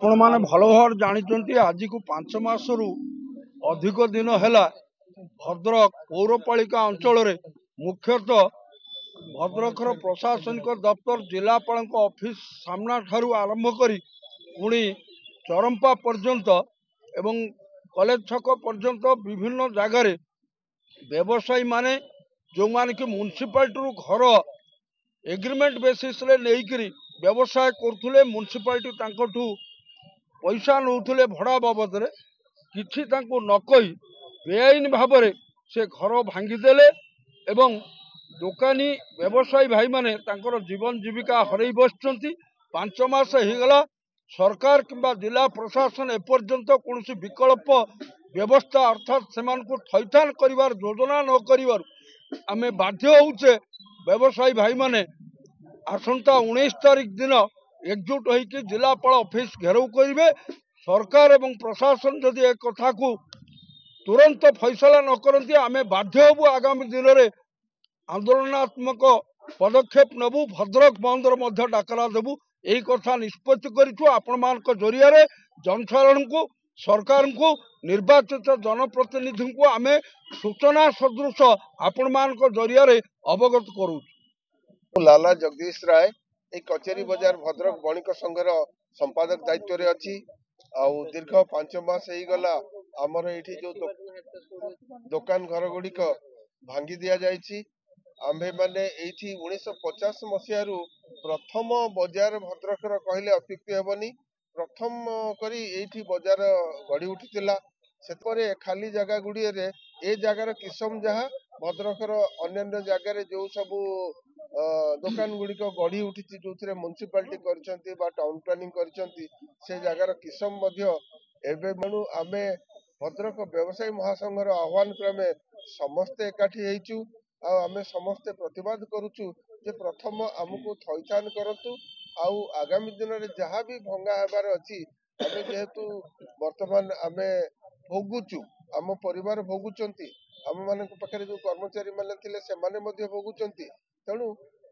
आपण माने भल भाव जानी आज को 5 मासरू अधिक दिन है भद्रक पौरपालिका अंचल मुख्यतः भद्रकर प्रशासनिक दफ्तर जिलापाल ऑफिस सामना ठारू आरंभ करी पुणी चरंपा पर्यंत एवं कॉलेज छक पर्यंत विभिन्न जगार व्यवसायी माने जो माने कि म्युनिसिपालिटी घर एग्रीमेंट बेसिस रे लेकरी व्यवसाय करथुले म्युनिसिपालिटी पैसा नौथुले भड़ा बाबद किछि तांको न कही बेआईन भाव से घर भांगीदेले एवं दोकानी व्यवसायी भाई माने तांकर जीवन जीविका हरई बसचंती 5 मास होगला सरकार किंबा जिला प्रशासन एपर्यंत कौन विकल्प व्यवस्था अर्थात से थैथान करिवार योजना न करिवार आमे बाध्य होउचे व्यवसायी भाई माने आसंता 19 तारिख दिन एकजुट होइके जिलापाल ऑफिस घेराव करेंगे। सरकार एवं प्रशासन जदि एक कथा को तुरंत फैसला न करती आमे बाध्य होबु आगामी दिन में आंदोलनात्मक पदक्षेप नबु भद्रक बंदर मध्य डाकरा देबु यही कथा निष्पत्ति करिछु। आपण मानक जरिया रे जनसाधारण को सरकार को निर्वाचित जनप्रतिनिधि को आमे सूचना सदृश आपण मानक जरिया रे अवगत करू। लाला जगदीश राय एक कचेरी बजार भद्रक बणिक संघर संपादक दायित्व रे अछि। दीर्घ 5 मास ही गला आमर एठी जो दुकान घर गुड़िक भांगी दिया जायछि। आम्भे माने एठी 1950 मसियारू प्रथम बजार भद्रकर कहले अत्युक्ति हेबनी। प्रथम करी एठी बजार गढ़ी उठितिला सेपरे खाली जगह गुड़िए रे ए जगार किसम जहा भद्रकर अन्य जगार जो सबू दुकान गुड़िक गढ़ी उठी जो म्युनिसिपालिटी करछंती बा टाउन प्लानिंग करछंती से जगार किसम मध्य एबे मनु आमे भद्रक व्यवसायी महासंघर आह्वान क्रमे समस्ते एकाठी हेचु आमे समस्ते प्रतिवाद करूचु जे प्रथम आमको थैथान करतु आउ आगामी दिन रे जहा भी भंगा हेबार अछि आमे जेहेतु वर्तमान आमे भोगुचु आम परिवार भोगुचंती आम मान पाखे जो कर्मचारी माने थिले से माने मध्य भोगुचंती तेणु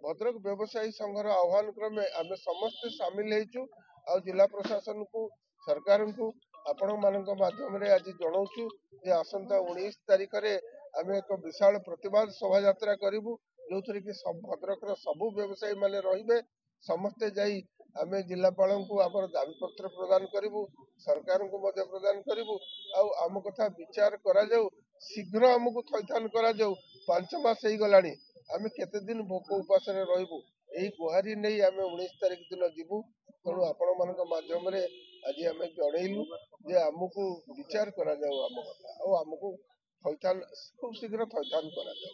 भद्रक व्यवसायी संघर आह्वान क्रमे आमे समस्ते सामिल हेचु आ जिला प्रशासन को सरकार को आपण मानक माध्यम रे आज जणाउछु जे आसंता 19 तारिख रे आमे एक विशाल प्रतिवाद शोभा यात्रा करिवु जोथरे कि सब भद्रक रो सब व्यवसायी माने रहिबे समस्ते जाई आमे जिलापाल को आपर दाबी पत्र प्रदान करिवु सरकार को मध्य प्रदान करिवु आ आम कथा विचार करा जाऊ शीघ्र हमको थैथान करा जाऊ 5 मास ही गलानी आमे केते दिन भोक उपास रे रहिबु एही गुहारी नै आमे 19 तारिख दिन जीवु। तेणु आपण मानक माध्यम रे आज आमे जणैलु जे हमको विचार करा जाऊ आम कथा और हमको थैथान खूब शीघ्र थैथान करा जाऊ।